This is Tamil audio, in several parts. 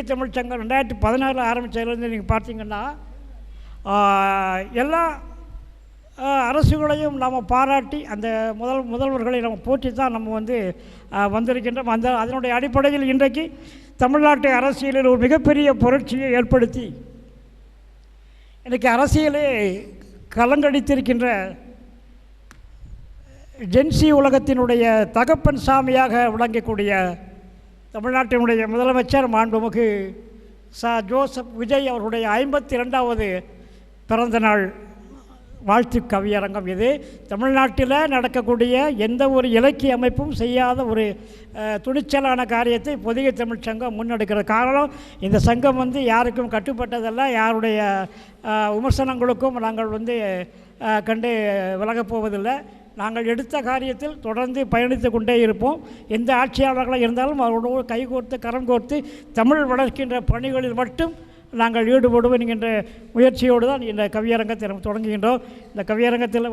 பொதிகை தமிழ் சங்கம் 2016 ஆரம்பித்ததுலேருந்து நீங்கள் பார்த்தீங்கன்னா எல்லா அரசுகளையும் நாம் பாராட்டி அந்த முதல்வர்களை நம்ம போற்றி தான் நம்ம வந்திருக்கின்றோம். அதனுடைய அடிப்படையில் இன்றைக்கு தமிழ்நாட்டு அரசியலில் ஒரு மிகப்பெரிய புரட்சியை ஏற்படுத்தி இன்றைக்கி அரசியலே கலங்கடித்திருக்கின்ற ஜென்சி உலகத்தினுடைய தகப்பன் சாமியாக விளங்கக்கூடிய தமிழ்நாட்டினுடைய முதலமைச்சர் மாண்புமிகு ஜோசப் விஜய் அவர்களுடைய 52வது பிறந்தநாள் வாழ்த்து கவியரங்கம். இது தமிழ்நாட்டில் நடக்கக்கூடிய எந்த ஒரு இலக்கிய அமைப்பும் செய்யாத ஒரு துணிச்சலான காரியத்தை பொதிகை தமிழ் சங்கம் முன்னெடுக்கிற காரணம், இந்த சங்கம் யாருக்கும் கட்டுப்பட்டதல்ல, யாருடைய விமர்சனங்களுக்கும் நாங்கள் கண்டு விலகப் போவதில்லை. நாங்கள் எடுத்த காரியத்தில் தொடர்ந்து பயணித்து கொண்டே இருப்போம். எந்த ஆட்சியாளர்களாக இருந்தாலும் அவர்களோடு கைகோர்த்து கரம் கோர்த்து தமிழ் வளர்க்கின்ற பணிகளில் மட்டும் நாங்கள் ஈடுபடுவோம் என்கின்ற முயற்சியோடு தான் இந்த கவியரங்கத்தை நம்ம தொடங்குகின்றோம். இந்த கவியரங்கத்தில்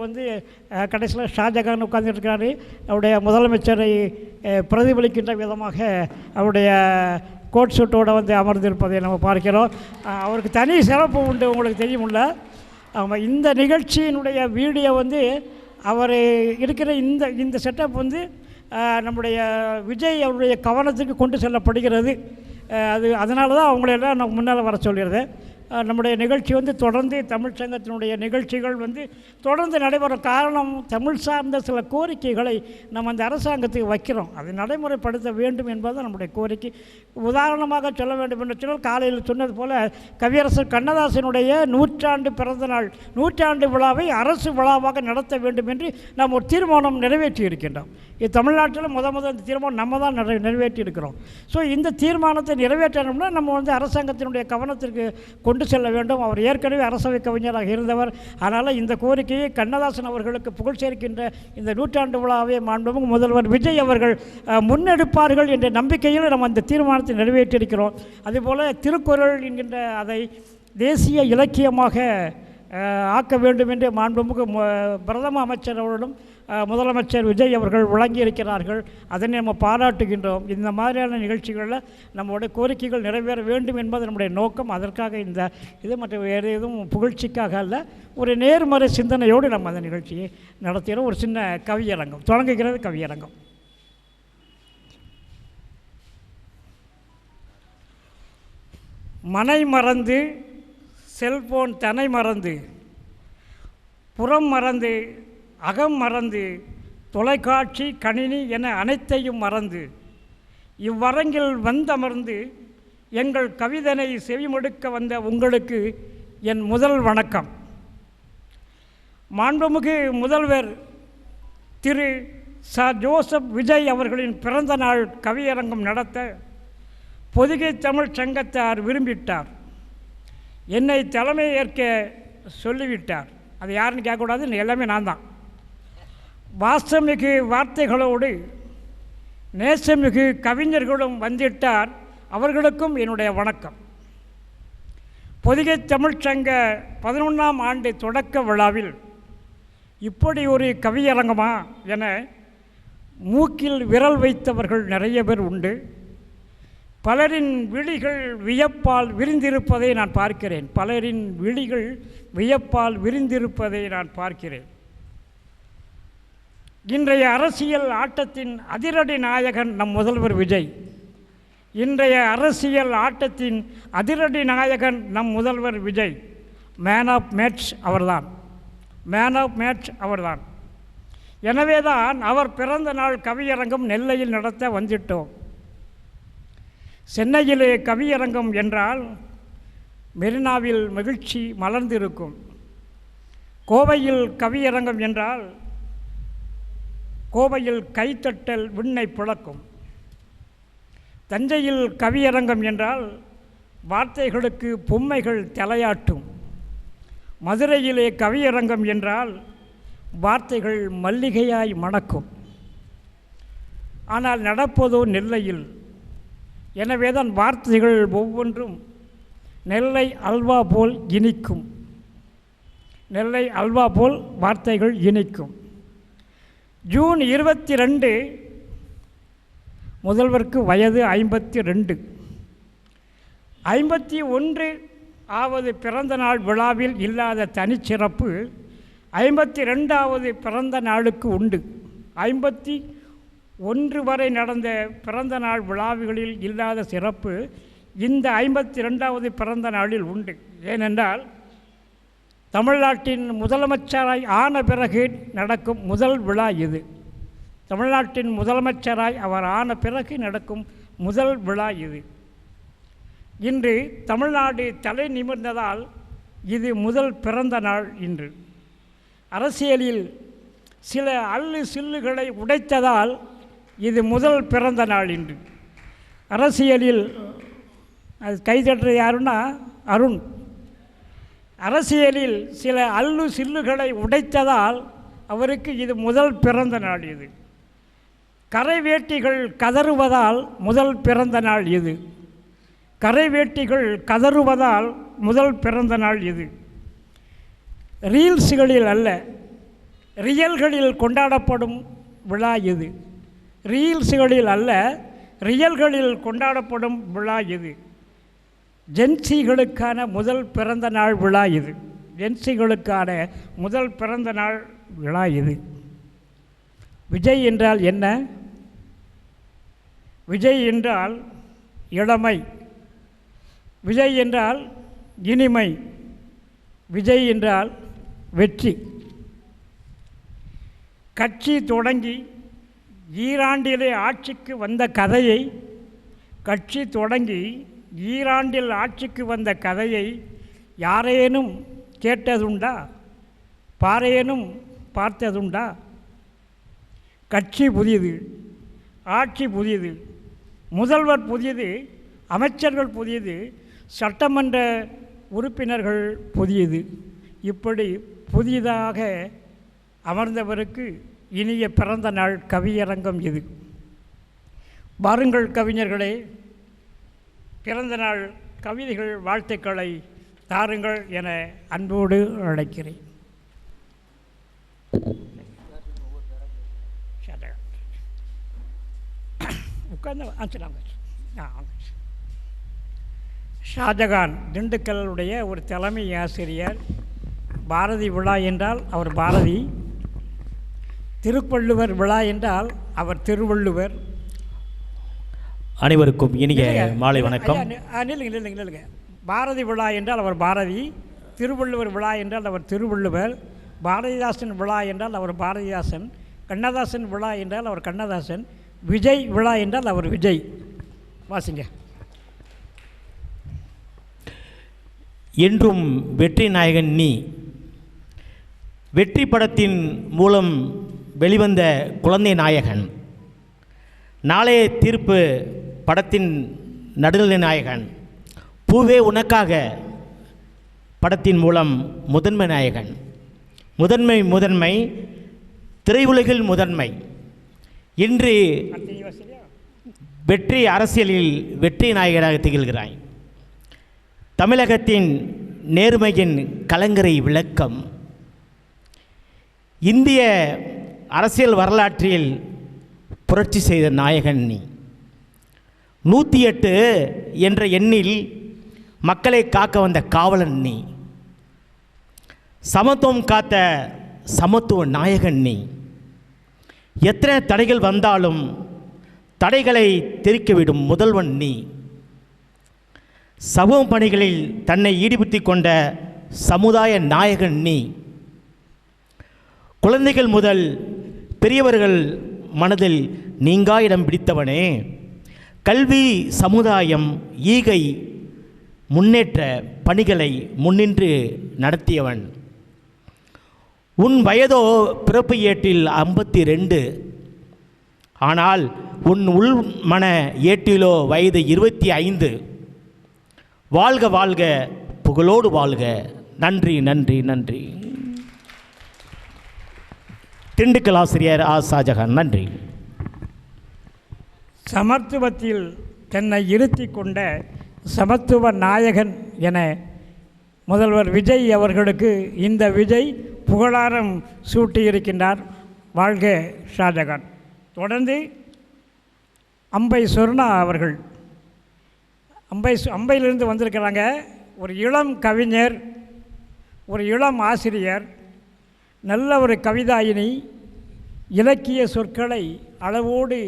கடைசியில் ஷாஜகான் உட்கார்ந்துருக்கிறாரு. அவருடைய முதலமைச்சரை பிரதிபலிக்கின்ற விதமாக அவருடைய கோட் சூட்டோடு அமர்ந்திருப்பதை நம்ம பார்க்கிறோம். அவருக்கு தனி சிறப்பு உண்டு, உங்களுக்கு தெரியுமில்ல. இந்த நிகழ்ச்சியினுடைய வீடியோ அவர் இருக்கிற இந்த செட்டப் நம்முடைய விஜய் அவருடைய கவனத்துக்கு கொண்டு செல்லப்படுகிறது. அதனால தான் அவங்களெல்லாம் நான் முன்னால் வர சொல்லிடுறேன். நம்முடைய நிகழ்ச்சி தொடர்ந்து தமிழ் சங்கத்தினுடைய நிகழ்ச்சிகள் தொடர்ந்து நடைபெறும். காரணம், தமிழ் சார்ந்த சில கோரிக்கைகளை நம்ம அந்த அரசாங்கத்துக்கு வைக்கிறோம். அதை நடைமுறைப்படுத்த வேண்டும் என்பது நம்முடைய கோரிக்கை. உதாரணமாக சொல்ல வேண்டும் என்று சொன்னால், காலையில் சொன்னது போல் கவியரசர் கண்ணதாசனுடைய 100ஆண்டு பிறந்தநாள் 100ஆண்டு விழாவை அரசு விழாவாக நடத்த வேண்டும் என்று நாம் ஒரு தீர்மானம் நிறைவேற்றி இருக்கின்றோம். இது தமிழ்நாட்டில் முதல் இந்த தீர்மானம் நம்ம தான் நிறைவேற்றி இருக்கிறோம். ஸோ இந்த தீர்மானத்தை நிறைவேற்றணும்னா நம்ம அரசாங்கத்தினுடைய கவனத்திற்கு கொண்டு செல்ல வேண்டும். அவர் ஏற்கனவே அரசவை கவிஞராக இருந்தவர். அதனால் இந்த கோரிக்கையை கண்ணதாசன் அவர்களுக்கு புகழ் சேர்க்கின்ற இந்த 100ஆண்டு விழாவை மாண்புமிகு முதல்வர் விஜய் அவர்கள் முன்னெடுப்பார்கள் என்ற நம்பிக்கையில் நம்ம அந்த தீர்மானத்தை நிறைவேற்றியிருக்கிறோம். அதுபோல் திருக்குறள் என்கின்ற அதை தேசிய இலக்கியமாக ஆக்க வேண்டும் என்று மாண்புமிகு பிரதம அமைச்சர் அவர்களும் முதலமைச்சர் விஜய் அவர்கள் வழங்கியிருக்கிறார்கள். அதனை நம்ம பாராட்டுகின்றோம். இந்த மாதிரியான நிகழ்ச்சிகளில் நம்மளுடைய கோரிக்கைகள் நிறைவேற வேண்டும் என்பது நம்முடைய நோக்கம். அதற்காக இது மற்ற வேறு எதுவும் புகழ்ச்சிக்காக அல்ல, ஒரு நேர்மறை சிந்தனையோடு நம்ம அந்த நிகழ்ச்சியை நடத்துகிறோம். ஒரு சின்ன கவியரங்கம் தொடங்குகிறது. கவியரங்கம். மனை மறந்து செல்போன் தனை மறந்து புறம் மறந்து அகம் மறந்து தொலைக்காட்சி கணினி என அனைத்தையும் மறந்து இவ்வரங்கில் வந்தமர்ந்து எங்கள் கவிதனை செவிமடுக்க வந்த உங்களுக்கு என் முதல் வணக்கம். மாண்புமிகு முதல்வர் திரு ஜோசப் விஜய் அவர்களின் பிறந்த நாள் கவியரங்கம் நடத்த பொதிகை தமிழ் சங்கத்தார் விரும்பிட்டார். என்னை தலைமை ஏற்க சொல்லிவிட்டார். அது யாருன்னு கேட்கக்கூடாது, எல்லாமே நான் தான். வாசமிகு வார்த்தைகளோடு நேசமிகு கவிஞர்களும் வந்திட்டார். அவர்களுக்கும் என்னுடைய வணக்கம். பொதிகை தமிழ்ச்சங்க 11ஆம் ஆண்டு தொடக்க விழாவில் இப்படி ஒரு கவியரங்கமா என மூக்கில் விரல் வைத்தவர்கள் நிறைய பேர் உண்டு. பலரின் விழிகள் வியப்பால் விரிந்திருப்பதை நான் பார்க்கிறேன். பலரின் விழிகள் வியப்பால் விரிந்திருப்பதை நான் பார்க்கிறேன். இன்றைய அரசியல் ஆட்டத்தின் அதிரடி நாயகன் நம் முதல்வர் விஜய். இன்றைய அரசியல் ஆட்டத்தின் அதிரடி நாயகன் நம் முதல்வர் விஜய். மேன் ஆஃப் மேட்ச் அவர்தான். மேன் ஆஃப் மேட்ச் அவர்தான். எனவே தான் அவர் பிறந்த நாள் கவியரங்கம் நெல்லையில் நடத்த வந்துட்டோம். சென்னையிலே கவியரங்கம் என்றால் மெரினாவில் மகிழ்ச்சி மலர்ந்திருக்கும். கோவையில் கவியரங்கம் என்றால் கோவையில் கைத்தட்டல் விண்ணை பிளக்கும். தஞ்சையில் கவியரங்கம் என்றால் வார்த்தைகளுக்கு பொம்மைகள் தலையாட்டும். மதுரையிலே கவியரங்கம் என்றால் வார்த்தைகள் மல்லிகையாய் மணக்கும். ஆனால் நடப்பதோ நெல்லையில். எனவே தான் வார்த்தைகள் ஒவ்வொன்றும் நெல்லை அல்வா போல் இனிக்கும். நெல்லை அல்வா போல் வார்த்தைகள் இனிக்கும். ஜூன் 22 முதல்வருக்கு வயது 52. 51வது பிறந்த நாள் விழாவில் இல்லாத தனிச்சிறப்பு 52வது பிறந்த நாளுக்கு உண்டு. 51 வரை நடந்த பிறந்த நாள் விழாவுகளில் இல்லாத சிறப்பு இந்த 52வது பிறந்த நாளில் உண்டு. ஏனென்றால் தமிழ்நாட்டின் முதலமைச்சராய் ஆன பிறகு நடக்கும் முதல் விழா இது. தமிழ்நாட்டின் முதலமைச்சராய் அவர் ஆன பிறகு நடக்கும் முதல் விழா இது. இன்று தமிழ்நாடு தலை நிமிர்ந்ததால் இது முதல் பிறந்த நாள். இன்று அரசியலில் சில அல்லு சில்லுகளை உடைத்ததால் இது முதல் பிறந்த நாள். இன்று அரசியலில் அது கைதட்டுறது யாருன்னா அருண். அரசியலில் சில அல்லு சில்லுகளை உடைத்ததால் அவருக்கு இது முதல் பிறந்த நாள். இது கரை வேட்டிகள் கதறுவதால் முதல் பிறந்த நாள். இது கரை வேட்டிகள் கதறுவதால் முதல் பிறந்த நாள். இது ரீல்ஸுகளில் அல்ல, ரியல்களில் கொண்டாடப்படும் விழா. இது ரீல்ஸுகளில் அல்ல, ரியல்களில் கொண்டாடப்படும் விழா. இது ஜென்சிகளுக்கான முதல் பிறந்த நாள் விழா. இது ஜென்சிகளுக்கான முதல் பிறந்த நாள் விழா. இது விஜய் என்றால் என்ன? விஜய் என்றால் இளமை, விஜய் என்றால் இனிமை, விஜய் என்றால் வெற்றி. கட்சி தொடங்கி ஈராண்டிலே ஆட்சிக்கு வந்த கதையை கட்சி தொடங்கி ஈராண்டில் ஆட்சிக்கு வந்த கதையை யாரேனும் கேட்டதுண்டா? பாரேனும் பார்த்ததுண்டா? கட்சி புதியது, ஆட்சி புதியது, முதல்வர் புதியது, அமைச்சர்கள் புதியது, சட்டமன்ற உறுப்பினர்கள் புதியது. இப்படி புதிதாக அமர்ந்தவருக்கு இனிய பிறந்த நாள் கவியரங்கம் இது. வாருங்கள் கவிஞர்களே, பிறந்த நாள் கவிதைகள் வாழ்த்துக்களை தாருங்கள் என அன்போடு அழைக்கிறேன். உட்கார்ந்து ஷாஜகான் திண்டுக்கல்லுடைய ஒரு தலைமை ஆசிரியர். பாரதி விழா என்றால் அவர் பாரதி, திருவள்ளுவர் விழா என்றால் அவர் திருவள்ளுவர். அனைவருக்கும் இனிய மாலை வணக்கம். நில்லுங்க. பாரதி விழா என்றால் அவர் பாரதி, திருவள்ளுவர் விழா என்றால் அவர் திருவள்ளுவர், பாரதிதாசன் விழா என்றால் அவர் பாரதிதாசன், கண்ணதாசன் விழா என்றால் அவர் கண்ணதாசன், விஜய் விழா என்றால் அவர் விஜய். வாசிங்க. என்றும் வெற்றி நாயகன் நீ. வெற்றி படத்தின் மூலம் வெளிவந்த குழந்தை நாயகன். நாளைய தீர்ப்பு படத்தின் நடுநிலை நாயகன். பூவே உனக்காக படத்தின் மூலம் முதன்மை நாயகன். முதன்மை திரையுலகில் முதன்மை. இன்று வெற்றி அரசியலில் வெற்றி நாயகராக திகழ்கிறாய். தமிழகத்தின் நேர்மையின் கலங்கரை விளக்கம். இந்திய அரசியல் வரலாற்றில் புரட்சி செய்த நாயகன் நீ. 108 என்ற எண்ணில் மக்களை காக்க வந்த காவலன் நீ. சமத்துவம் காத்த சமத்துவ நாயகன் நீ. எத்தனை தடைகள் வந்தாலும் தடைகளை தெரிக்கவிடும் முதல்வன் நீ. சமூக பணிகளில் தன்னை ஈடுபடுத்தி கொண்ட சமுதாய நாயகன் நீ. குழந்தைகள் முதல் பெரியவர்கள் மனதில் நீங்கா இடம் பிடித்தவனே. கல்வி, சமுதாயம், ஈகை முன்னேற்ற பணிகளை முன்னின்று நடத்தியவன். உன் வயதோ பிறப்பு ஏட்டில் 52, ஆனால் உன் உள்மன ஏட்டிலோ வயது 25. வாழ்க வாழ்க, புகழோடு வாழ்க. நன்றி நன்றி நன்றி. திண்டுக்கல் ஆசிரியர் ஆ. ஷாஜகான். நன்றி. சமத்துவத்தில் தன்னை இருத்தி கொண்ட சமத்துவ நாயகன் என முதல்வர் விஜய் அவர்களுக்கு இந்த விஜய் புகழாரம் சூட்டியிருக்கின்றார். வாழ்க ஷாஜகான். தொடர்ந்து அம்பை சொர்ணா அவர்கள் அம்பையிலிருந்து வந்திருக்கிறாங்க. ஒரு இளம் கவிஞர், ஒரு இளம் ஆசிரியர், நல்ல ஒரு கவிதாயினி, இலக்கிய சொற்களை அளவோடு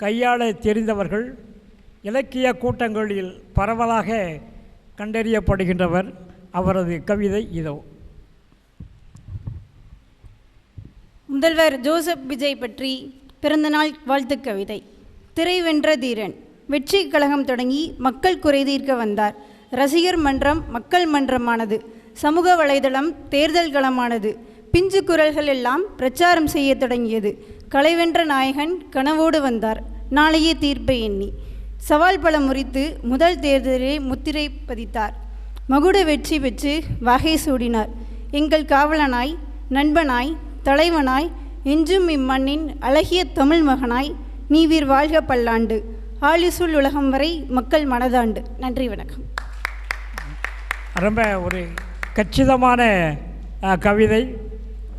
கையாள தெரிந்தவர்கள், இலக்கிய கூட்டங்களில் பரவலாக கண்டறியப்படுகின்றவர். அவரது கவிதை இதோ. முதல்வர் ஜோசப் விஜய் பற்றி பிறந்தநாள் வாழ்த்துக் கவிதை. திரை வென்ற தீரன். வெற்றி கழகம் தொடங்கி மக்கள் குறை தீர்க்க வந்தார். ரசிகர் மன்றம் மக்கள் மன்றமானது. சமூக வலைதளம் தேர்தல் களமானது. பிஞ்சு குரல்கள் எல்லாம் பிரச்சாரம் செய்ய தொடங்கியது. கலைவென்ற நாயகன் கனவோடு வந்தார் நாளைய தீர்ப்பை எண்ணி. சவால் பல முறித்து முதல் தேர்தலிலே முத்திரை பதித்தார். மகுட வெற்றி பெற்று வகை சூடினார். எங்கள் காவலனாய், நண்பனாய், தலைவனாய், என்றும் இம்மண்ணின் அழகிய தமிழ் மகனாய் நீவீர் வாழ்க பல்லாண்டு. ஆலிசூல் உலகம் வரை மக்கள் மனதாண்டு. நன்றி, வணக்கம். ரொம்ப ஒரு கச்சிதமான கவிதை.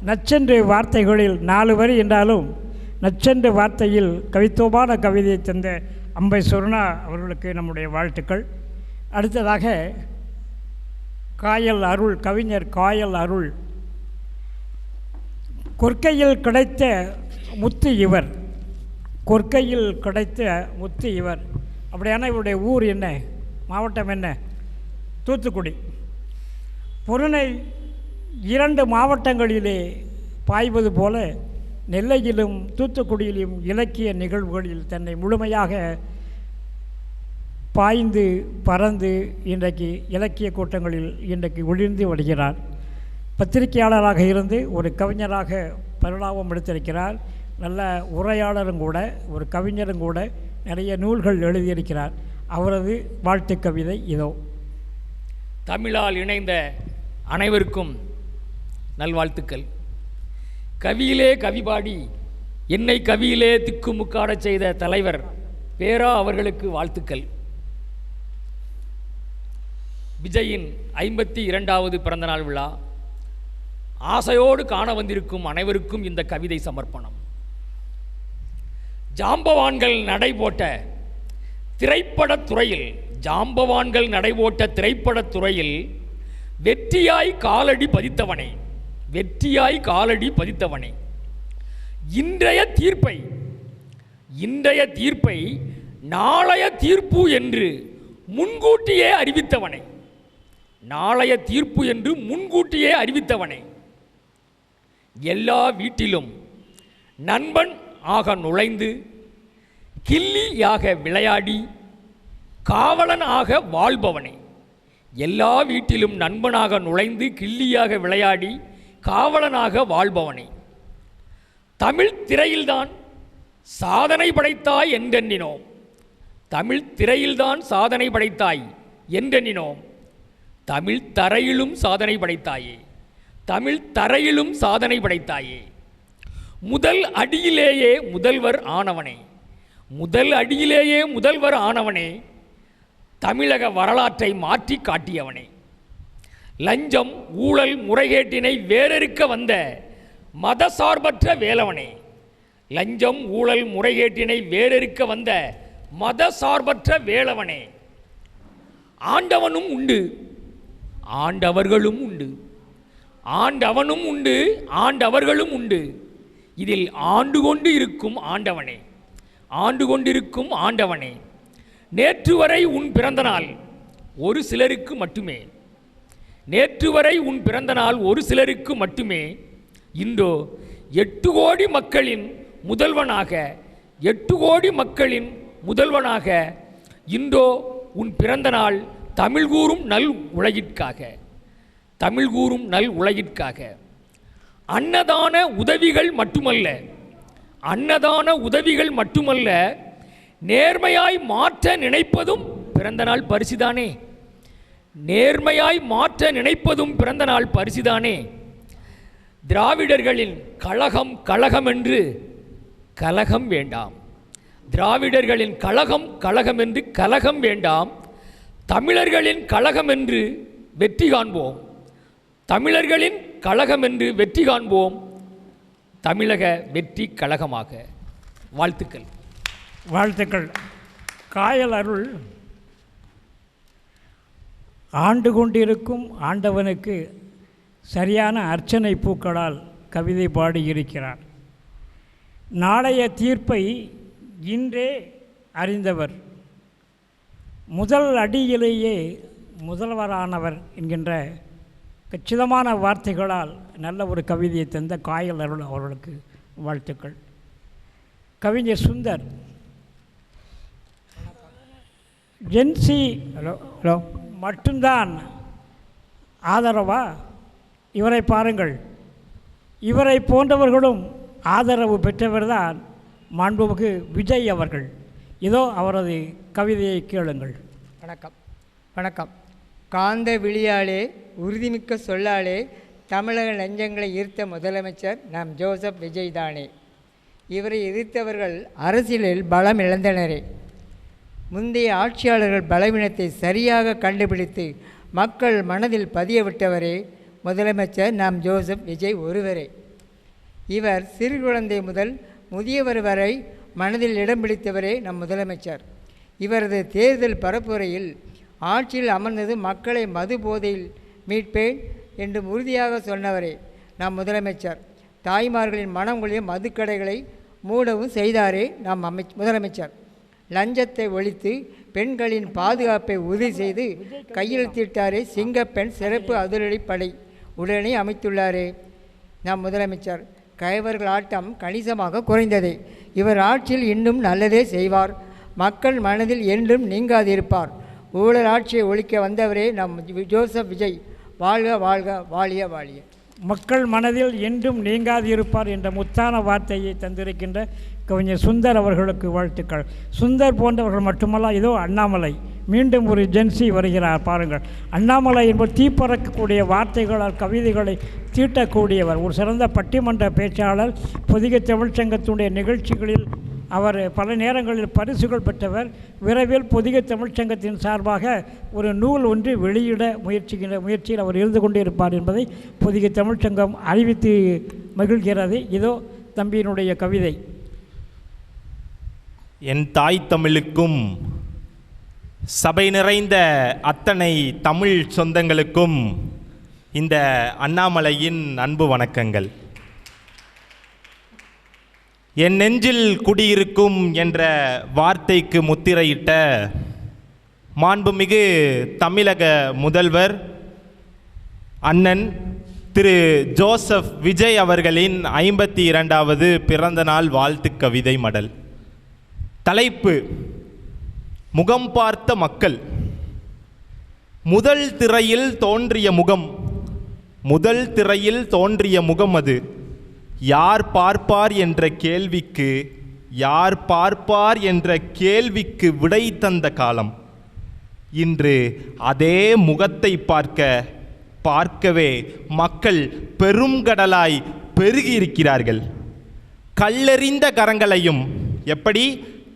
நச்சென்று வார்த்தைகளில் 4 வரி என்றாலும் நச்சென்று வார்த்தையில் கவித்துவமான கவிதையை தந்த அம்பை சொர்ணா அவர்களுக்கு நம்முடைய வாழ்த்துக்கள். அடுத்ததாக காயல் அருள், கவிஞர் காயல் அருள். கொற்கையில் கிடைத்த முத்து இவர், கொற்கையில் கிடைத்த முத்து இவர். அப்படியான இவருடைய ஊர் என்ன, மாவட்டம் என்ன? தூத்துக்குடி. பொருணை 2 மாவட்டங்களிலே பாய்வது போல நெல்லையிலும் தூத்துக்குடியிலும் இலக்கிய நிகழ்வுகளில் தன்னை முழுமையாக பாய்ந்து பறந்து இன்றைக்கு இலக்கிய கூட்டங்களில் இன்றைக்கு ஒளிர்ந்து வருகிறார். பத்திரிகையாளராக இருந்து ஒரு கவிஞராக பரிணாமம் எடுத்திருக்கிறார். நல்ல உரையாளரும் கூட, ஒரு கவிஞரும் கூட, நிறைய நூல்கள் எழுதியிருக்கிறார். அவரது வாழ்த்து கவிதை இதோ. தமிழால் இணைந்த அனைவருக்கும் நல்வாழ்த்துக்கள். கவியிலே கவிபாடி என்னை கவியிலே திக்குமுக்காடச் செய்த தலைவர் பேரா அவர்களுக்கு வாழ்த்துக்கள். விஜயின் 52வது பிறந்தநாள் விழா. ஆசையோடு காண வந்திருக்கும் அனைவருக்கும் இந்த கவிதை சமர்ப்பணம். ஜாம்பவான்கள் நடைபோட்ட திரைப்படத் துறையில், ஜாம்பவான்கள் நடைபோட்ட திரைப்படத் துறையில் வெற்றியாய் காலடி பதித்தவனே, வெற்றியாய் காலடி பதித்தவனே, இன்றைய தீர்ப்பை நாளைய தீர்ப்பு என்று முன்கூட்டியே அறிவித்தவனே, நாளைய தீர்ப்பு என்று முன்கூட்டியே அறிவித்தவனே, எல்லா வீட்டிலும் நண்பன் ஆக நுழைந்து கில்லியாக விளையாடி காவலன் ஆக வாழ்பவனே, எல்லா வீட்டிலும் நண்பனாக நுழைந்து கில்லியாக விளையாடி காவலனாக வாழ்பவனே, தமிழ் திரையில்தான் சாதனை படைத்தாய் என்றெண்ணினோம், தமிழ் திரையில்தான் சாதனை படைத்தாய் என்றெண்ணினோம், தமிழ் தரையிலும் சாதனை படைத்தாயே, தமிழ் தரையிலும் சாதனை படைத்தாயே, முதல் அடியிலேயே முதல்வர் ஆனவனே, முதல் அடியிலேயே முதல்வர் ஆனவனே, தமிழக வரலாற்றை மாற்றி காட்டியவனே, லஞ்சம் ஊழல் முறைகேட்டினை வேறறுக்க வந்த மதசார்பற்ற வேலவனே, லஞ்சம் ஊழல் முறைகேட்டினை வேறறுக்க வந்த மதசார்பற்ற வேலவனே, ஆண்டவனும் உண்டு ஆண்டவர்களும் உண்டு, ஆண்டவனும் உண்டு ஆண்டவர்களும் உண்டு, இதில் ஆண்டு கொண்டு இருக்கும் ஆண்டவனே, ஆண்டு கொண்டிருக்கும் ஆண்டவனே, நேற்று வரை உன் பிறந்தநாள் ஒரு சிலருக்கு மட்டுமே, நேற்று வரை உன் பிறந்தநாள் ஒரு சிலருக்கு மட்டுமே, இன்றோ 8 கோடி மக்களின் முதல்வனாக, 8 கோடி மக்களின் முதல்வனாக இன்றோ உன் பிறந்தநாள் தமிழ் கூறும் நல் உலகிற்காக, தமிழ் கூறும் நல் உலகிற்காக. அன்னதான உதவிகள் மட்டுமல்ல, அன்னதான உதவிகள் மட்டுமல்ல, நேர்மையாய் மாற்ற நினைப்பதும் பிறந்தநாள் பரிசுதானே, நேர்மையாய் மாற்ற நினைப்பதும் பிறந்தநாள் பரிசுதானே. திராவிடர்களின் கழகம் கழகம் என்று கலகம் வேண்டாம், திராவிடர்களின் கழகம் கழகம் என்று கலகம் வேண்டாம், தமிழர்களின் கழகம் என்று வெற்றி காண்போம், தமிழர்களின் கழகம் என்று வெற்றி காண்போம், தமிழக வெற்றி கழகமாக. வாழ்த்துக்கள். வாழ்த்துக்கள். காயல் அருள் ஆண்டு கொண்டிருக்கும் ஆண்டவனுக்கு சரியான அர்ச்சனை பூக்களால் கவிதை பாடியிருக்கிறார். நாளைய தீர்ப்பை இன்றே அறிந்தவர், முதல் அடியிலேயே முதல்வரானவர் என்கின்ற கச்சிதமான வார்த்தைகளால் நல்ல ஒரு கவிதையை தந்த காயல் அருள் அவர்களுக்கு வாழ்த்துக்கள். கவிஞர் சுந்தர் ஜென்சி ஹலோ மட்டும்தான் ஆதரவா? இவரை பாருங்கள், இவரை போன்றவர்களும் ஆதரவு பெற்றவர்தான் மாண்புமிகு விஜய் அவர்கள். இதோ அவரது கவிதையை கேளுங்கள். வணக்கம். வணக்கம். காந்த விழியாலே உறுதிமிக்க சொல்லாலே தமிழக நெஞ்சங்களை ஈர்த்த முதலமைச்சர் நம் ஜோசப் விஜய் தானே. இவரை எதிர்த்தவர்கள் அரசியலில் பலம் இழந்தனரே. முந்தைய ஆட்சியாளர்கள் பலவீனத்தை சரியாக கண்டுபிடித்து மக்கள் மனதில் பதிய விட்டவரே முதலமைச்சர் நாம் ஜோசப் விஜய் ஒருவரே. இவர் சிறு குழந்தை முதல் முதியவர் வரை மனதில் இடம் பிடித்தவரே நம் முதலமைச்சர். இவரது தேர்தல் பரப்புரையில் ஆட்சியில் அமர்ந்தது மக்களை மது போதையில் மீட்பேன் என்று உறுதியாக சொன்னவரே நம் முதலமைச்சர். தாய்மார்களின் மனம் கொள்ளிய மதுக்கடைகளை மூடவும் செய்தாரே நம் முதலமைச்சர். லஞ்சத்தை ஒழித்து பெண்களின் பாதுகாப்பை உறுதி செய்து கையெழுத்திட்டாரே சிங்கப்பெண் சிறப்பு அதிரடிப்படை உடனே அமைத்துள்ளாரே நம் முதலமைச்சர். கயவர்கள் ஆட்டம் கணிசமாக குறைந்ததே. இவர் ஆட்சியில் இன்னும் நல்லதே செய்வார், மக்கள் மனதில் என்றும் நீங்காதிருப்பார். ஊழல் ஆட்சியை ஒழிக்க வந்தவரே நம் ஜோசப் விஜய். வாழ்க வாழ்க வாழிய வாழிய. மக்கள் மனதில் என்றும் நீங்காது இருப்பார் என்ற முத்தான வார்த்தையை தந்திருக்கின்ற கவிஞர் சுந்தர் அவர்களுக்கு வாழ்த்துக்கள். சுந்தர் போன்றவர்கள் மட்டுமல்ல, இதோ அண்ணாமலை மீண்டும் ஒரு ஜென்சி வருகிறார் பாருங்கள். அண்ணாமலை என்பது தீப்பறக்கக்கூடிய வார்த்தைகளால் கவிதைகளை தீட்டக்கூடியவர், ஒரு சிறந்த பட்டிமன்ற பேச்சாளர். புதிய தமிழ்ச்சங்கத்துடைய நிகழ்ச்சிகளில் அவர் பல நேரங்களில் பரிசுகள் பெற்றவர். விரைவில் புதிய தமிழ்ச்சங்கத்தின் சார்பாக ஒரு நூல் ஒன்று வெளியிட முயற்சியில் அவர் இருந்து கொண்டே இருப்பார் என்பதை புதிய தமிழ்ச்சங்கம் அறிவித்து மகிழ்கிறது. இதோ தம்பியினுடைய கவிதை. என் தாய் தமிழுக்கும் சபை நிறைந்த அத்தனை தமிழ் சொந்தங்களுக்கும் இந்த அண்ணாமலையின் அன்பு வணக்கங்கள். என் நெஞ்சில் குடியிருக்கும் என்ற வார்த்தைக்கு முத்திரையிட்ட மாண்புமிகு தமிழக முதல்வர் அண்ணன் திரு ஜோசப் விஜய் அவர்களின் 52வது பிறந்தநாள் வாழ்த்து கவிதை மடல். தலைப்பு: முகம் பார்த்த மக்கள். முதல் திரையில் தோன்றிய முகம், முதல் திரையில் தோன்றிய முகம் அது. யார் பார்ப்பார் என்ற கேள்விக்கு, யார் பார்ப்பார் என்ற கேள்விக்கு விடை தந்த காலம். இன்று அதே முகத்தை பார்க்கவே மக்கள் பெருங்கடலாய் பெருகியிருக்கிறார்கள். கல்லெறிந்த கரங்களையும், எப்படி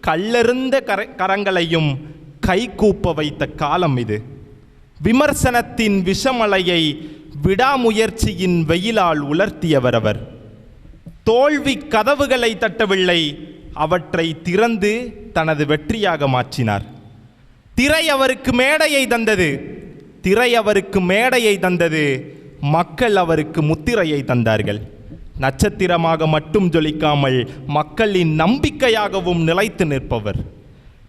கல்லெறிந்த கரங்களையும் கைகூப்ப வைத்த காலம் இது. விமர்சனத்தின் விஷமலையை விடாமுயற்சியின் வெயிலால் உலர்த்தியவர் அவர். தோல்வி கதவுகளை தட்டவில்லை, அவற்றை திறந்து தனது வெற்றியாக மாற்றினார். திரை அவருக்கு மேடையை தந்தது, திரை அவருக்கு மேடையை தந்தது, மக்கள் அவருக்கு முத்திரையை தந்தார்கள். நட்சத்திரமாக மட்டும் ஜொலிக்காமல் மக்களின் நம்பிக்கையாகவும் நிலைத்து நிற்பவர்.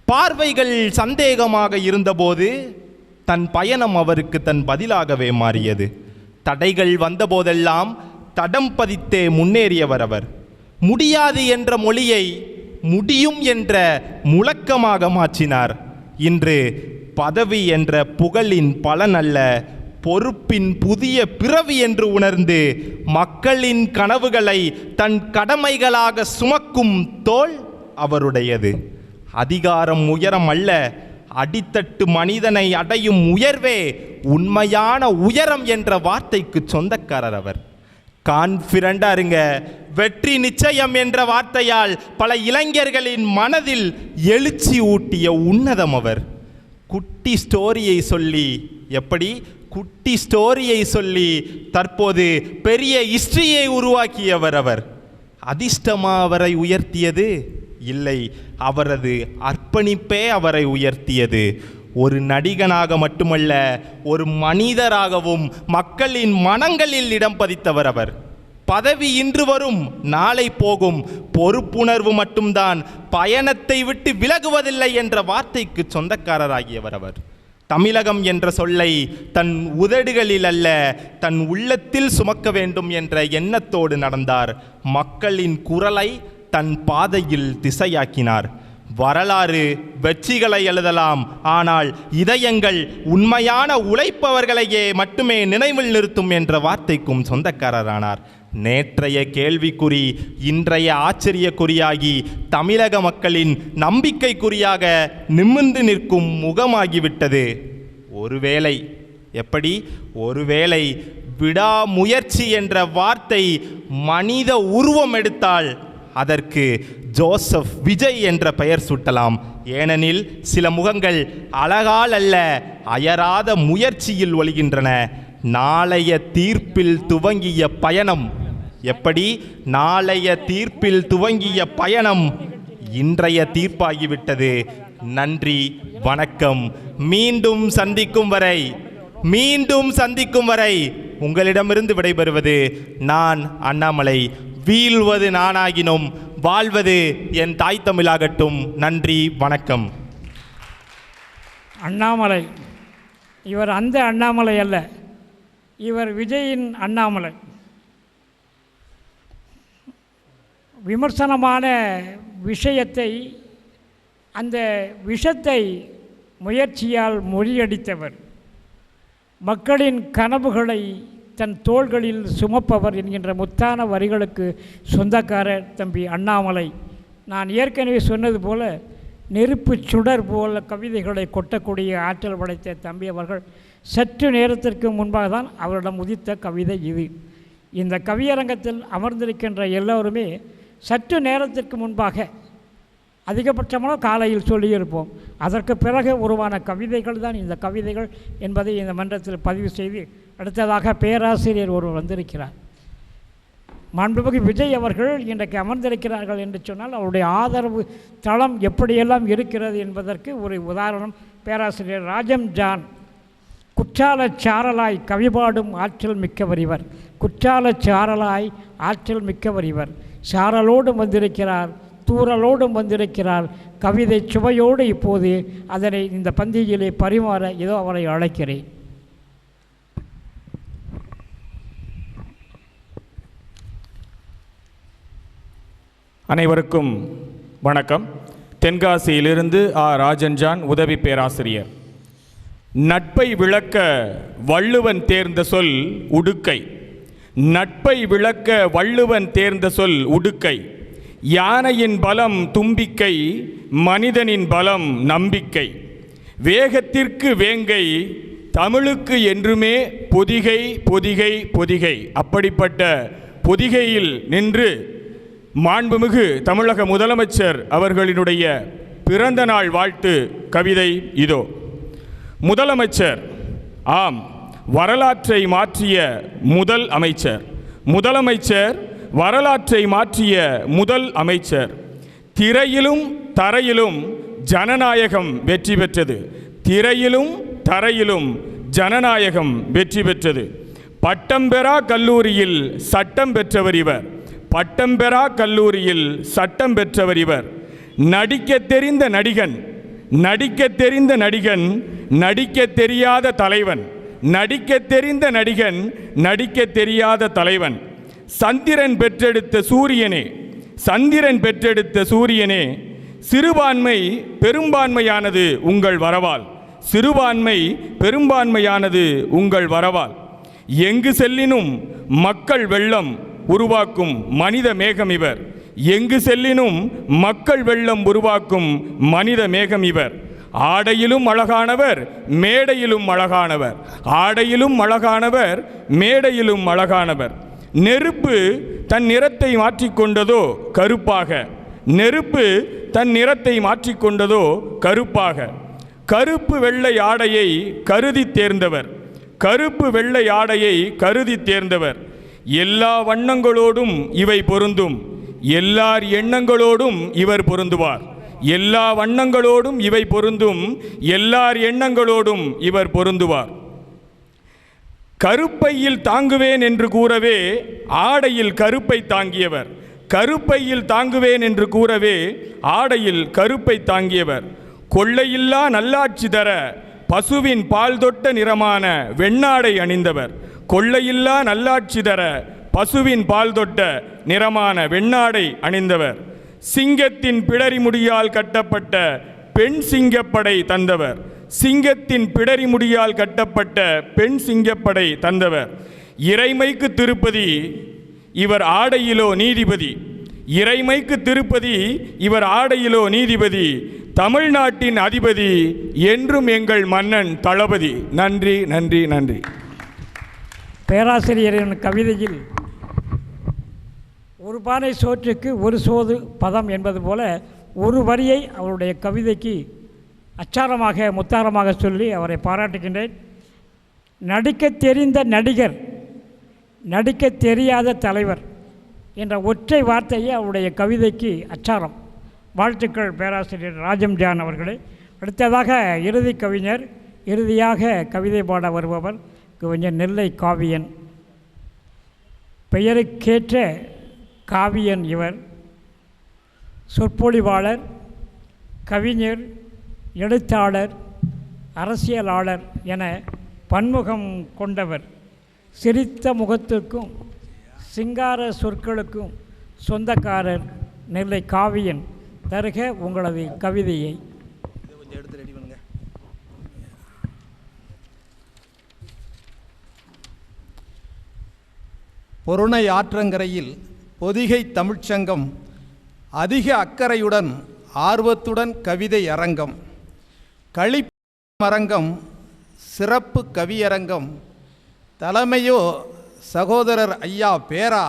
பார்வைகள் சந்தேகமாக இருந்தபோது தன் பயணம் அவருக்கு தன் பதிலாகவே மாறியது. தடைகள் வந்தபோதெல்லாம் தடம் பதித்தே முன்னேறியவர் அவர். முடியாது என்ற மொழியை முடியும் என்ற முழக்கமாக மாற்றினார். இன்று பதவி என்ற புகழின் பலன் அல்ல, பொறுப்பின் புதிய பிறவி என்று உணர்ந்து மக்களின் கனவுகளை தன் கடமைகளாக சுமக்கும் தோள் அவருடையது. அதிகாரம் உயரம் அல்ல, அடித்தட்டு மனிதனை அடையும் உயர்வே உண்மையான உயரம் என்ற வார்த்தைக்கு சொந்தக்காரர் அவர். கான்ஃபிடண்டா இருங்க, வெற்றி நிச்சயம் என்ற வார்த்தையால் பல இளைஞர்களின் மனதில் எழுச்சி ஊட்டிய உன்னதம் அவர். குட்டி ஸ்டோரியை சொல்லி, எப்படி குட்டி ஸ்டோரியை சொல்லி தற்போது பெரிய ஹிஸ்டரியை உருவாக்கியவர் அவர். அதிர்ஷ்டமா அவரை உயர்த்தியது? இல்லை, அவரது அர்ப்பணிப்பே அவரை உயர்த்தியது. ஒரு நடிகனாக மட்டுமல்ல, ஒரு மனிதராகவும் மக்களின் மனங்களில் இடம் பதித்தவர் அவர். பதவி இன்று வரும், நாளை போகும், பொறுப்புணர்வு மட்டும்தான் பயணத்தை விட்டு விலகுவதில்லை என்ற வார்த்தைக்கு சொந்தக்காரராகியவர் அவர். தமிழகம் என்ற சொல்லை தன் உதடுகளில் அல்ல, தன் உள்ளத்தில் சுமக்க வேண்டும் என்ற எண்ணத்தோடு நடந்தார். மக்களின் குரலை தன் பாதையில் திசையாக்கினார். வரலாறு வெற்றிகளை எழுதலாம், ஆனால் இதயங்கள் உண்மையான உழைப்பவர்களையே மட்டுமே நினைவில் நிறுத்தும் என்ற வார்த்தைக்கும் சொந்தக்காரரானார். நேற்றைய கேள்விக்குறி இன்றைய ஆச்சரியக்குறியாகி தமிழக மக்களின் நம்பிக்கைக்குறியாக நிமிர்ந்து நிற்கும் முகமாகிவிட்டது. ஒருவேளை விடாமுயற்சி என்ற வார்த்தை மனித உருவம் எடுத்தால் அதற்கு ஜோசப் விஜய் என்ற பெயர் சூட்டலாம். ஏனெனில் சில முகங்கள் அழகால் அல்ல, அயராத முயற்சியில் ஒளிகின்றன. நாளைய தீர்ப்பில் துவங்கிய பயணம் இன்றைய தீர்ப்பாகிவிட்டது. நன்றி, வணக்கம். மீண்டும் சந்திக்கும் வரை உங்களிடமிருந்து விடைபெறுவது நான் அண்ணாமலை. வீழ்வது நானாகினும் வாழ்வது என் தாய் தமிழாகட்டும். நன்றி, வணக்கம். அண்ணாமலை இவர் அந்த அண்ணாமலை அல்ல, இவர் விஜயின் அண்ணாமலை. விமர்சனமான விஷயத்தை, அந்த விஷத்தை முயற்சியால் முறியடித்தவர். மக்களின் கனவுகளை தன் தோள்களில் சுமப்பவர் என்கின்ற முத்தான வரிகளுக்கு சொந்தக்காரர் தம்பி அண்ணாமலை. நான் ஏற்கனவே சொன்னது போல நெருப்பு சுடர் போல கவிதைகளை கொட்டக்கூடிய ஆற்றல் படைத்த தம்பி அவர்கள் சற்று நேரத்திற்கு முன்பாக தான் அவரிடம் உதித்த கவிதை இது. இந்த கவியரங்கத்தில் அமர்ந்திருக்கின்ற எல்லோருமே சற்று நேரத்திற்கு முன்பாக, அதிகபட்சமான காலையில் சொல்லியிருப்போம், அதற்கு பிறகு உருவான கவிதைகள் தான் இந்த கவிதைகள் என்பதை இந்த மன்றத்தில் பதிவு செய்து, அடுத்ததாக பேராசிரியர் ஒருவர் வந்திருக்கிறார். மாண்புமிகு விஜய் அவர்கள் இன்றைக்கு அமர்ந்திருக்கிறார்கள் என்று சொன்னால் அவருடைய ஆதரவு தளம் எப்படியெல்லாம் இருக்கிறது என்பதற்கு ஒரு உதாரணம் பேராசிரியர் ராஜம் ஜான். குற்றாலச் சாரலாய் கவிபாடும் ஆற்றல் மிக்கவர் இவர். குற்றாலச் சாரலாய் ஆற்றல் மிக்கவர் இவர். சாரலோடும் வந்திருக்கிறார், தூரலோடும் வந்திருக்கிறார். கவிதை சுவையோடு இப்போது அதனை இந்த பந்தியிலே பரிமாற ஏதோ அவரை அழைக்கிறேன். அனைவருக்கும் வணக்கம். தென்காசியிலிருந்து ராஜன்ஜான், உதவி பேராசிரியர். நட்பை விளக்க வள்ளுவன் தேர்ந்த சொல் உடுக்கை. நட்பை விளக்க வள்ளுவன் தேர்ந்த சொல் உடுக்கை. யானையின் பலம் தும்பிக்கை, மனிதனின் பலம் நம்பிக்கை. வேகத்திற்கு வேங்கை, தமிழுக்கு என்றுமே பொதிகை பொதிகை பொதிகை. அப்படிப்பட்ட பொதிகையில் நின்று மாண்புமிகு தமிழக முதலமைச்சர் அவர்களினுடைய பிறந்த நாள் வாழ்த்து கவிதை இதோ. முதலமைச்சர், ஆம், வரலாற்றை மாற்றிய முதல் அமைச்சர். முதலமைச்சர் வரலாற்றை மாற்றிய முதல் அமைச்சர். திரையிலும் தரையிலும் ஜனநாயகம் வெற்றி பெற்றது. திரையிலும் தரையிலும் ஜனநாயகம் வெற்றி பெற்றது. பட்டம் பெறா கல்லூரியில் சட்டம் பெற்றவர் இவர். பட்டம் பெறா கல்லூரியில் சட்டம் பெற்றவர் இவர். நடிக்க தெரிந்த நடிகன், நடிக்க தெரிந்த நடிகன், நடிக்க தெரியாத தலைவன். நடிக்க தெரிந்த நடிகன், நடிக்க தெரியாத தலைவன். சந்திரன் பெற்றெடுத்த சூரியனே, சந்திரன் பெற்றெடுத்த சூரியனே, சிறுபான்மை பெரும்பான்மையானது உங்கள் வரவால். சிறுபான்மை பெரும்பான்மையானது உங்கள் வரவால். எங்கு செல்லினும் மக்கள் வெள்ளம் உருவாக்கும் மனித மேகம் இவர். எங்கு செல்லினும் மக்கள் வெள்ளம் உருவாக்கும் மனித மேகம் இவர். ஆடையிலும் அழகானவர், மேடையிலும் அழகானவர். ஆடையிலும் அழகானவர், மேடையிலும் அழகானவர். நெருப்பு தன் நிறத்தை மாற்றிக்கொண்டதோ கருப்பாக. நெருப்பு தன் நிறத்தை மாற்றிக்கொண்டதோ கருப்பாக. கருப்பு வெள்ளை ஆடையை கருதி தேர்ந்தவர். கருப்பு வெள்ளை ஆடையை கருதி தேர்ந்தவர். எல்லா வண்ணங்களோடும் இவை பொருந்தும். எல்லார் எண்ணங்களோடும் இவர் பொருந்துவார். எல்லா வண்ணங்களோடும் இவை பொருந்தும், எல்லார் எண்ணங்களோடும் இவர் பொருந்துவார். கருப்பையில் தாங்குவேன் என்று கூறவே ஆடையில் கருப்பை தாங்கியவர். கருப்பையில் தாங்குவேன் என்று கூறவே ஆடையில் கருப்பை தாங்கியவர். கொள்ளையில்லா நல்லாட்சி தர பசுவின் பால் தொட்ட நிறமான வெண்ணாடை அணிந்தவர். கொள்ளையில்லா நல்லாட்சி தர பசுவின் பால் தொட்ட நிறமான வெண்ணாடை அணிந்தவர். சிங்கத்தின் பிடரி முடியால் கட்டப்பட்ட பெண் சிங்கப்படை தந்தவர். சிங்கத்தின் பிடரி முடியால் கட்டப்பட்ட பெண் சிங்கப்படை தந்தவர். இறைமைக்கு திருப்பதி இவர் ஆடையிலோ நீதிபதி. இறைமைக்கு திருப்பதி இவர் ஆடையிலோ நீதிபதி. தமிழ்நாட்டின் அதிபதி என்றும் எங்கள் மன்னன் தளபதி. நன்றி நன்றி நன்றி. பேராசிரியரின் கவிதையில் ஒரு பானை சோற்றுக்கு ஒரு சோது பதம் என்பது போல ஒரு வரியை அவருடைய கவிதைக்கு அச்சாரமாக முத்தாரமாக சொல்லி அவரை பாராட்டுகின்றேன். நடிக்க தெரிந்த நடிகர், நடிக்க தெரியாத தலைவர் என்ற ஒற்றை வார்த்தையே அவருடைய கவிதைக்கு அச்சாரம். வாழ்த்துக்கள் பேராசிரியர் ராஜம்ஜான் அவர்களே. அடுத்ததாக இறுதி கவிஞர், இறுதியாக கவிதை பாட வருபவர் கவிஞர் நெல்லை காவியன். பெயருக்கேற்ற காவியன் இவர். சொற்பொழிவாளர், கவிஞர், எழுத்தாளர், அரசியலாளர் என பன்முகம் கொண்டவர். சிரித்த முகத்திற்கும் சிங்கார சொற்களுக்கும் சொந்தக்காரர் நெல்லை காவியன். தருக உங்களது கவிதையை. பொருணை ஆற்றங்கரையில் பொதிகை தமிழ்ச்சங்கம் அதிக அக்கறையுடன் ஆர்வத்துடன் கவிதை அரங்கம், களிப்பரங்கம், சிறப்பு கவியரங்கம். தலைமையோ சகோதரர் ஐயா பேரா,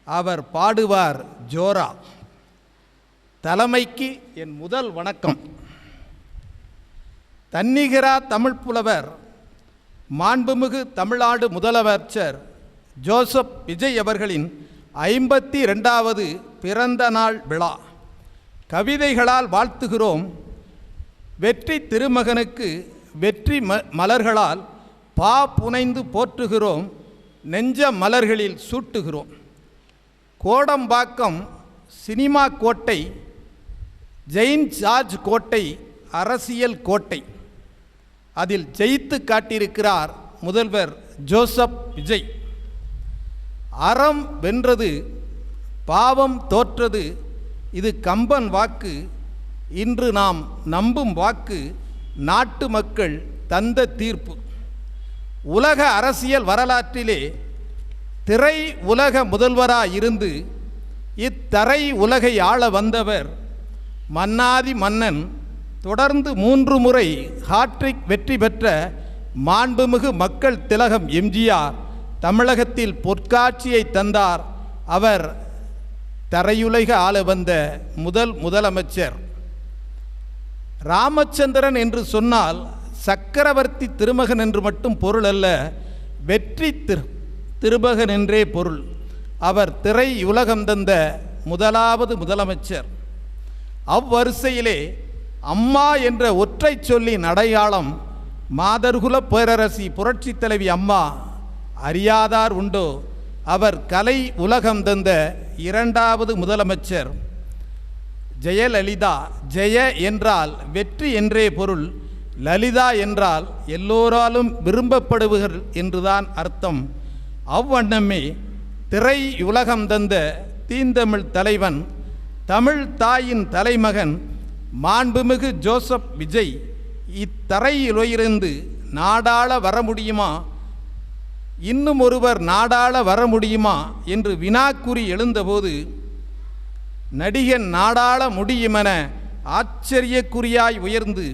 அவர் பாடுவார் ஜோரா. தலைமைக்கு என் முதல் வணக்கம். தன்னிகரா தமிழ் புலவர் மாண்புமிகு தமிழ்நாடு முதலமைச்சர் ஜோசப் விஜய் அவர்களின் 52வது பிறந்த நாள் விழா. கவிதைகளால் வாழ்த்துகிறோம். வெற்றி திருமகனுக்கு வெற்றி மலர்களால் பா புனைந்து போற்றுகிறோம். நெஞ்ச மலர்களில் சூட்டுகிறோம். கோடம்பாக்கம் சினிமா கோட்டை, ஜெயின் ஜார்ஜ் கோட்டை அரசியல் கோட்டை. அதில் ஜெயித்து காட்டியிருக்கிறார் முதல்வர் ஜோசப் விஜய். அறம் வென்றது, பாவம் தோற்றது, இது கம்பன் வாக்கு. இன்று நாம் நம்பும் வாக்கு, நாட்டு மக்கள் தந்த தீர்ப்பு. உலக அரசியல் வரலாற்றிலே திரை உலக முதல்வராக இருந்து இத்தரை உலகை ஆள வந்தவர் மன்னாதி மன்னன். தொடர்ந்து 3 முறை ஹாட்ரிக் வெற்றி பெற்ற மாண்புமிகு மக்கள் திலகம் எம்ஜிஆர் தமிழகத்தில் பொற்காட்சியை தந்தார். அவர் தரையுலக ஆள வந்த முதலமைச்சர். ராமச்சந்திரன் என்று சொன்னால் சக்கரவர்த்தி திருமகன் என்று மட்டும் பொருள் அல்ல, வெற்றி திருமகன் என்றே பொருள். அவர் திரை உலகம் தந்த முதலாவது முதலமைச்சர். அவ்வரிசையிலே அம்மா என்ற ஒற்றை சொல்லின் அடையாளம் மாதர்குல பேரரசி புரட்சி தலைவி அம்மா. அறியாதார் உண்டோ? அவர் கலை உலகம் தந்த 2வது முதலமைச்சர். ஜெயலலிதா. ஜெய என்றால் வெற்றி என்றே பொருள், லலிதா என்றால் எல்லோராலும் விரும்பப்படுவர்கள் என்றுதான் அர்த்தம். அவ்வண்ணமே திரை உலகம் தந்த தீந்தமிழ் தலைவன், தமிழ் தாயின் தலைமகன் மாண்புமிகு ஜோசப் விஜய் இத்தரையிலிருந்து நாடாள வர முடியுமா, இன்னும் ஒருவர் நாடாள வர முடியுமா என்று வினாக்குறி எழுந்தபோது நடிகன் நாடாள முடியுமென ஆச்சரியக்குறியாய் உயர்ந்து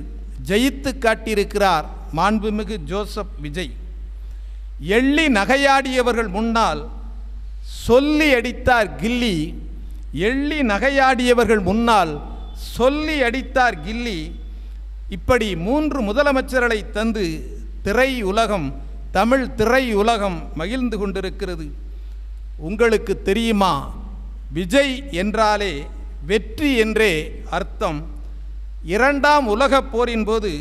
ஜெயித்து காட்டியிருக்கிறார் மாண்புமிகு ஜோசப் விஜய். எள்ளி நகையாடியவர்கள் முன்னால் சொல்லி அடித்தார் கில்லி. எள்ளி நகையாடியவர்கள் முன்னால் சொல்லி அடித்தார் கில்லி. இப்படி 3 முதலமைச்சர்களை தந்து திரை உலகம், தமிழ் திரை உலகம் மகிழ்ந்து கொண்டிருக்கிறது. உங்களுக்கு தெரியுமா, விஜய் என்றாலே வெற்றி என்றே அர்த்தம். இரண்டாம் உலகப் போரின் போது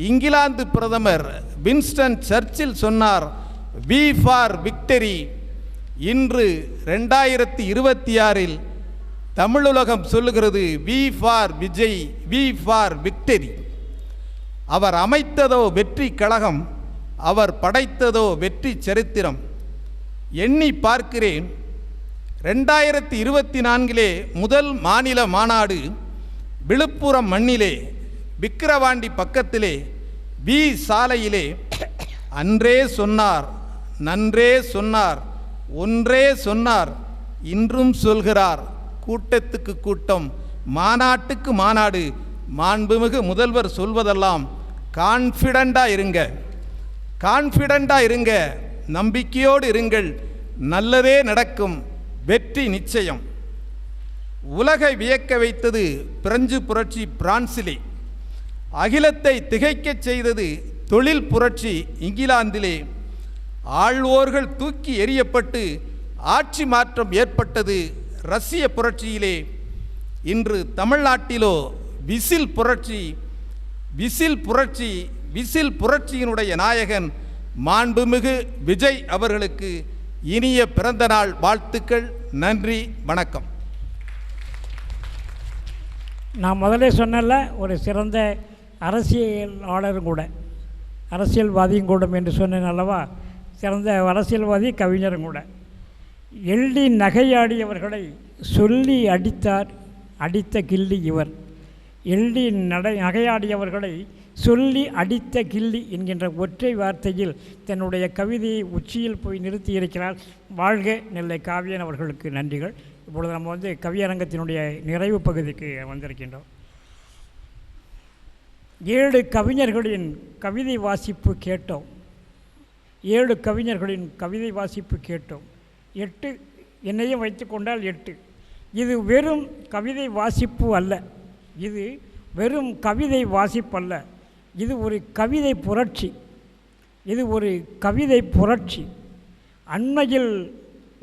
இங்கிலாந்து பிரதமர் வின்ஸ்டன் சர்ச்சில் சொன்னார், வி ஃபார் விக்டரி. இன்று 2026 தமிழுலகம் சொல்லுகிறது V for Vijay, V for victory. அவர் அமைத்ததோ வெற்றி கழகம், அவர் படைத்ததோ வெற்றி சரித்திரம். எண்ணி பார்க்கிறேன், 2024 முதல் மாநில மாநாடு விழுப்புரம் மண்ணிலே, விக்கிரவாண்டி பக்கத்திலே, வி சாலையிலே. அன்றே சொன்னார், நன்றே சொன்னார், ஒன்றே சொன்னார், இன்றும் சொல்கிறார். கூட்டத்துக்கு கூட்டம், மாநாட்டுக்கு மாநாடு. மாண்புமிகு முதல்வர் சொல்வதெல்லாம் கான்ஃபிடண்டாக இருங்க, கான்ஃபிடண்டாக இருங்க, நம்பிக்கையோடு இருங்கள், நல்லதே நடக்கும், வெற்றி நிச்சயம். உலகை வியக்க வைத்தது பிரெஞ்சு புரட்சி பிரான்சிலே, அகிலத்தை திகைக்கச் செய்தது தொழில் புரட்சி இங்கிலாந்திலே, ஆள்வோர்கள் தூக்கி எறியப்பட்டு ஆட்சி மாற்றம் ஏற்பட்டது ரஷ்ய புரட்சியிலே. இன்று தமிழ்நாட்டிலோ விசில் புரட்சி, விசில் புரட்சி, விசில் புரட்சியினுடைய நாயகன் மாண்புமிகு விஜய் அவர்களுக்கு இனிய பிறந்தநாள் வாழ்த்துக்கள். நன்றி, வணக்கம். நான் முதலே சொன்னல, ஒரு சிறந்த அரசியலாளரும் கூட, அரசியல்வாதியும் கூட என்று சொன்னேன் அல்லவா. சிறந்த அரசியல்வாதி, கவிஞரும் கூட. எள்ளி நகையாடியவர்களை சொல்லி அடித்தார், அடித்த கிள்ளி இவர். எள்ளி நகையாடியவர்களை சொல்லி அடித்த கிள்ளி என்கின்ற ஒற்றை வார்த்தையில் தன்னுடைய கவிதையை உச்சியில் போய் நிறுத்தியிருக்கிறார். வாழ்க நெல்லை காவியன் அவர்களுக்கு நன்றிகள். இப்பொழுது நம்ம கவியரங்கத்தினுடைய நிறைவு பகுதிக்கு வந்திருக்கின்றோம். 7 கவிஞர்களின் கவிதை வாசிப்பு கேட்டோம். 7 கவிஞர்களின் கவிதை வாசிப்பு கேட்டோம். 8 என்னையும் வைத்து கொண்டால் 8. இது வெறும் கவிதை வாசிப்பு அல்ல, இது வெறும் கவிதை வாசிப்பல்ல, இது ஒரு கவிதை புரட்சி. இது ஒரு கவிதை புரட்சி. அண்மையில்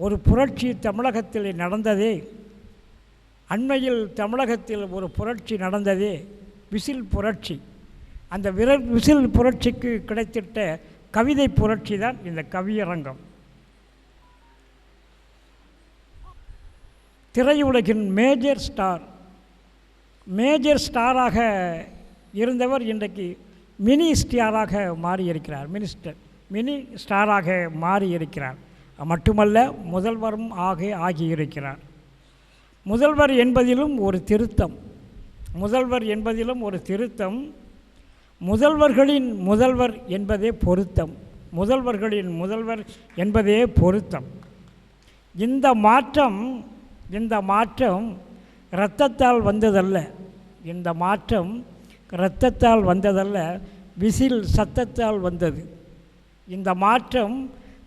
ஒரு புரட்சி தமிழகத்தில் நடந்ததே, அண்மையில் தமிழகத்தில் ஒரு புரட்சி நடந்ததே, விசில் புரட்சி. அந்த விசில் புரட்சிக்கு கிடைத்திட்ட கவிதை புரட்சி தான் இந்த கவியரங்கம். திரையுலகின் மேஜர் ஸ்டாராக இருந்தவர் இன்றைக்கு மினி ஸ்டாராக மாறியிருக்கிறார். மினி ஸ்டாராக மாறியிருக்கிறார். மட்டுமல்ல, முதல்வரும் ஆகியிருக்கிறார். முதல்வர் என்பதிலும் ஒரு திருத்தம், முதல்வர் என்பதிலும் ஒரு திருத்தம். முதல்வர்களின் முதல்வர் என்பதே பொருத்தம், முதல்வர்களின் முதல்வர் என்பதே பொருத்தம். இந்த மாற்றம் இரத்தத்தால் வந்ததல்ல, இந்த மாற்றம் இரத்தத்தால் வந்ததல்ல, விசில் சத்தத்தால் வந்தது. இந்த மாற்றம்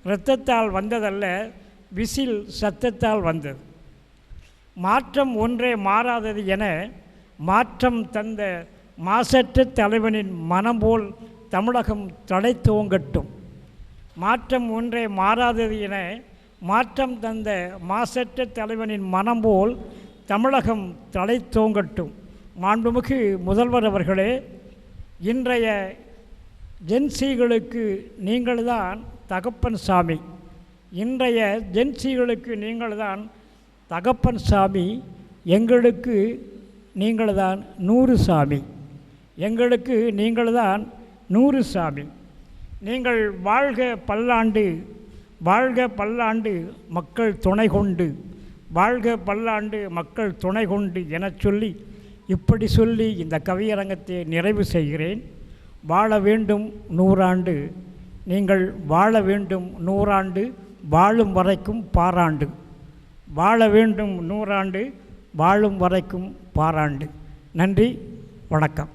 இரத்தத்தால் வந்ததல்ல, விசில் சத்தத்தால் வந்தது. மாற்றம் ஒன்றே மாறாதது என மாற்றம் தந்த மாசற்ற தலைவனின் மனம் போல் தமிழகம் தழைத்தோங்கட்டும். மாற்றம் ஒன்றே மாறாதது என மாற்றம் தந்த மாசற்ற தலைவனின் மனம் போல் தமிழகம் தழைத்தோங்கட்டும். மாண்புமிகு முதல்வர் அவர்களே, இன்றைய ஜென்சிகளுக்கு நீங்கள்தான் தகப்பன் சாமி. இன்றைய ஜென்சிகளுக்கு நீங்கள்தான் தகப்பன் சாமி. எங்களுக்கு நீங்கள்தான் 100 சாமி. எங்களுக்கு நீங்கள்தான் 100 சாமி. நீங்கள் வாழ்க பல்லாண்டு, வாழ்க பல்லாண்டு மக்கள் துணை கொண்டு, வாழ்க பல்லாண்டு மக்கள் துணை கொண்டு எனச் சொல்லி, இப்படி சொல்லி இந்த கவியரங்கத்தை நிறைவு செய்கிறேன். வாழ வேண்டும் 100 ஆண்டு, நீங்கள் வாழ வேண்டும் 100 ஆண்டு, வாழும் வரைக்கும் பாராண்டு. வாழ வேண்டும் 100 ஆண்டு, வாழும் வரைக்கும் பாராண்டு. நன்றி, வணக்கம்.